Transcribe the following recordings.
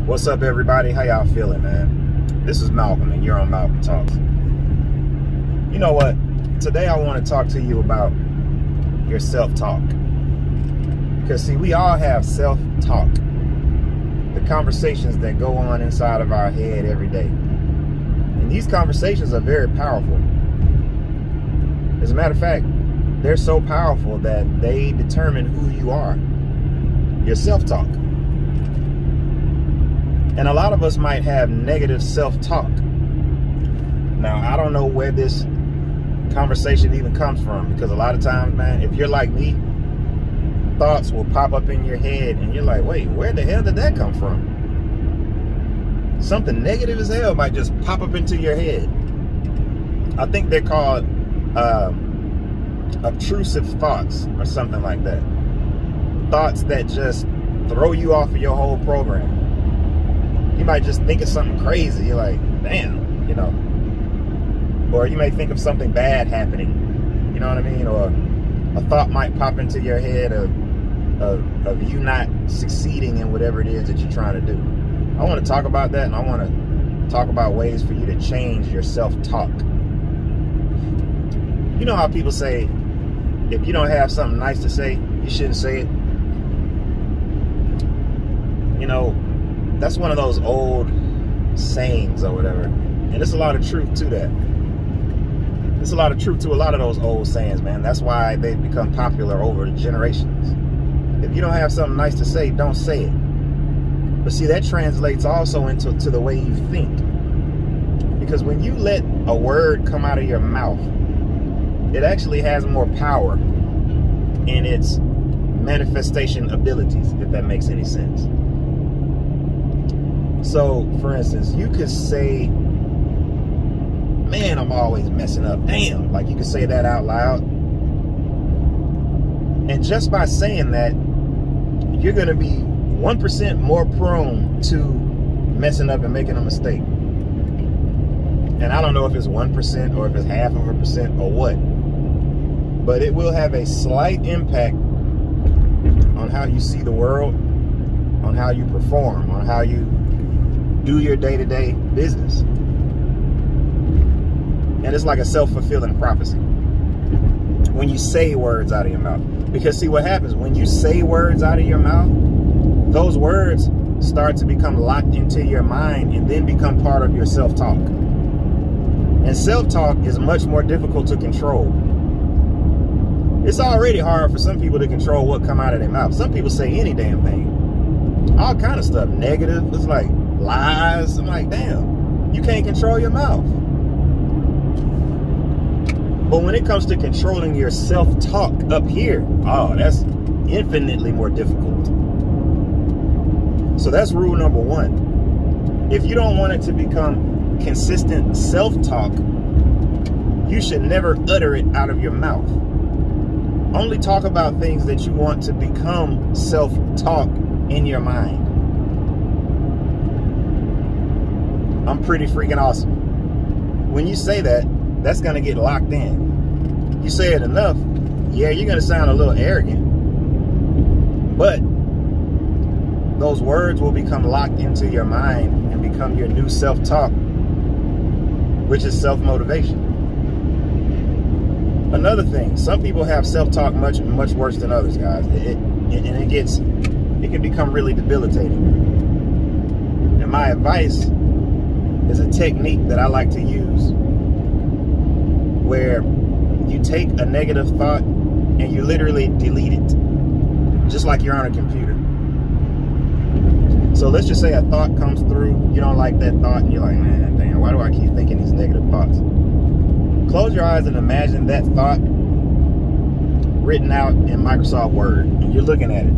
What's up, everybody? How y'all feeling, man? This is Malcolm, and you're on Malcolm Talks. You know what? Today I want to talk to you about your self-talk. Because, see, we all have self-talk. The conversations that go on inside of our head every day. And these conversations are very powerful. As a matter of fact, they're so powerful that they determine who you are. Your self-talk. And a lot of us might have negative self-talk. Now, I don't know where this conversation even comes from, because a lot of times, man, if you're like me, thoughts will pop up in your head and you're like, wait, where the hell did that come from? Something negative as hell might just pop up into your head. I think they're called obtrusive thoughts or something like that. Thoughts that just throw you off of your whole program. You might just think of something crazy. You're like, damn, you know. Or you may think of something bad happening. You know what I mean? Or a thought might pop into your head of you not succeeding in whatever it is that you're trying to do. I want to talk about that, and I want to talk about ways for you to change your self-talk. You know how people say, if you don't have something nice to say, you shouldn't say it? You know, that's one of those old sayings or whatever. And there's a lot of truth to that. There's a lot of truth to a lot of those old sayings, man. That's why they've become popular over the generations. If you don't have something nice to say, don't say it. But see, that translates also into the way you think. Because when you let a word come out of your mouth, it actually has more power in its manifestation abilities, if that makes any sense. So, for instance, you could say, man, I'm always messing up. Damn, like you could say that out loud. And just by saying that, you're going to be 1% more prone to messing up and making a mistake. And I don't know if it's 1% or if it's 0.5% or what. But it will have a slight impact on how you see the world, on how you perform, on how you do your day-to-day business. And it's like a self-fulfilling prophecy when you say words out of your mouth. Because see what happens when you say words out of your mouth, those words start to become locked into your mind and then become part of your self-talk. And self-talk is much more difficult to control. It's already hard for some people to control what come out of their mouth. Some people say any damn thing. All kind of stuff. Negative. It's like lies. I'm like, damn, you can't control your mouth. But when it comes to controlling your self-talk up here, oh, that's infinitely more difficult. So that's rule number one. If you don't want it to become consistent self-talk, you should never utter it out of your mouth. Only talk about things that you want to become self-talk in your mind. I'm pretty freaking awesome. When you say that, that's going to get locked in. You say it enough, yeah, you're going to sound a little arrogant. But those words will become locked into your mind and become your new self-talk, which is self-motivation. Another thing, some people have self-talk much worse than others, guys. It can become really debilitating. And my advice is a technique that I like to use, where you take a negative thought and you literally delete it, just like you're on a computer. So let's just say a thought comes through, you don't like that thought, and you're like, man, damn, why do I keep thinking these negative thoughts? Close your eyes and imagine that thought written out in Microsoft Word, and you're looking at it.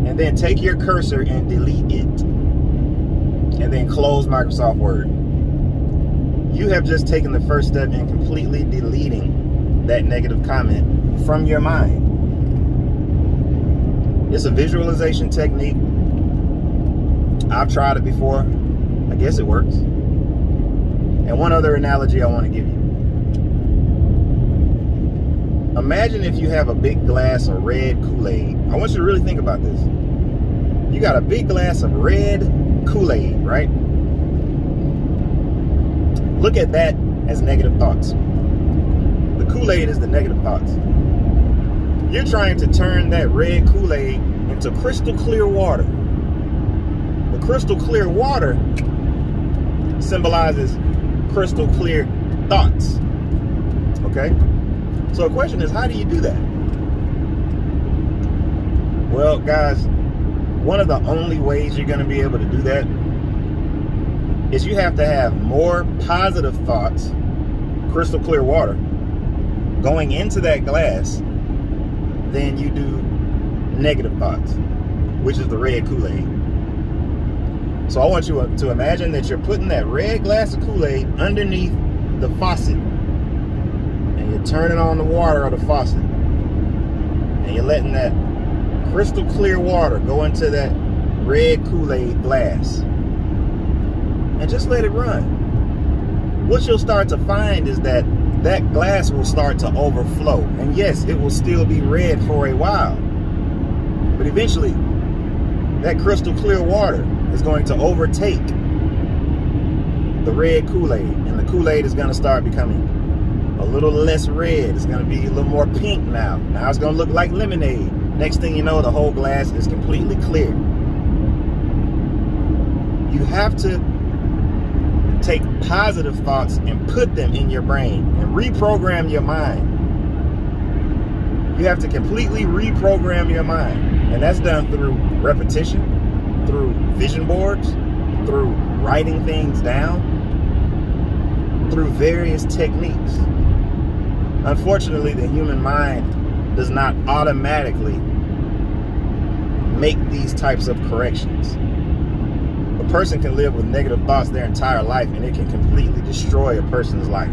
And then take your cursor and delete it. And then close Microsoft Word. You have just taken the first step in completely deleting that negative comment from your mind. It's a visualization technique. I've tried it before. I guess it works. And one other analogy I want to give you. Imagine if you have a big glass of red Kool-Aid. I want you to really think about this. You got a big glass of red Kool-Aid, right? Look at that as negative thoughts. The Kool-Aid is the negative thoughts. You're trying to turn that red Kool-Aid into crystal clear water. The crystal clear water symbolizes crystal clear thoughts. Okay? So the question is, how do you do that? Well, guys, one of the only ways you're going to be able to do that is you have to have more positive thoughts, crystal clear water, going into that glass than you do negative thoughts, which is the red Kool-Aid. So I want you to imagine that you're putting that red glass of Kool-Aid underneath the faucet, and you're turning on the water of the faucet, and you're letting that crystal clear water go into that red Kool-Aid glass, and just let it run. What you'll start to find is that that glass will start to overflow. And yes, it will still be red for a while, but eventually that crystal clear water is going to overtake the red Kool-Aid, and the Kool-Aid is going to start becoming a little less red. It's going to be a little more pink now. Now it's going to look like lemonade. Next thing you know, the whole glass is completely clear. You have to take positive thoughts and put them in your brain and reprogram your mind. You have to completely reprogram your mind. And that's done through repetition, through vision boards, through writing things down, through various techniques. Unfortunately, the human mind does not automatically make these types of corrections. A person can live with negative thoughts their entire life, and it can completely destroy a person's life.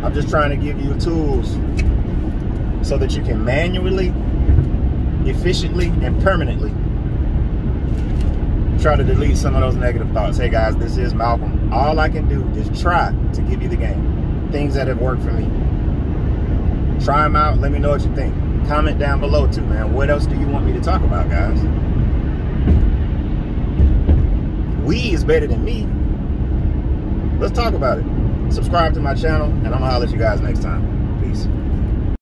I'm just trying to give you tools so that you can manually, efficiently, and permanently try to delete some of those negative thoughts. Hey guys, this is Malcolm. All I can do is try to give you the game. Things that have worked for me. Try them out. Let me know what you think. Comment down below too, man. What else do you want me to talk about, guys? We is better than me. Let's talk about it. Subscribe to my channel, and I'm gonna holler at you guys next time.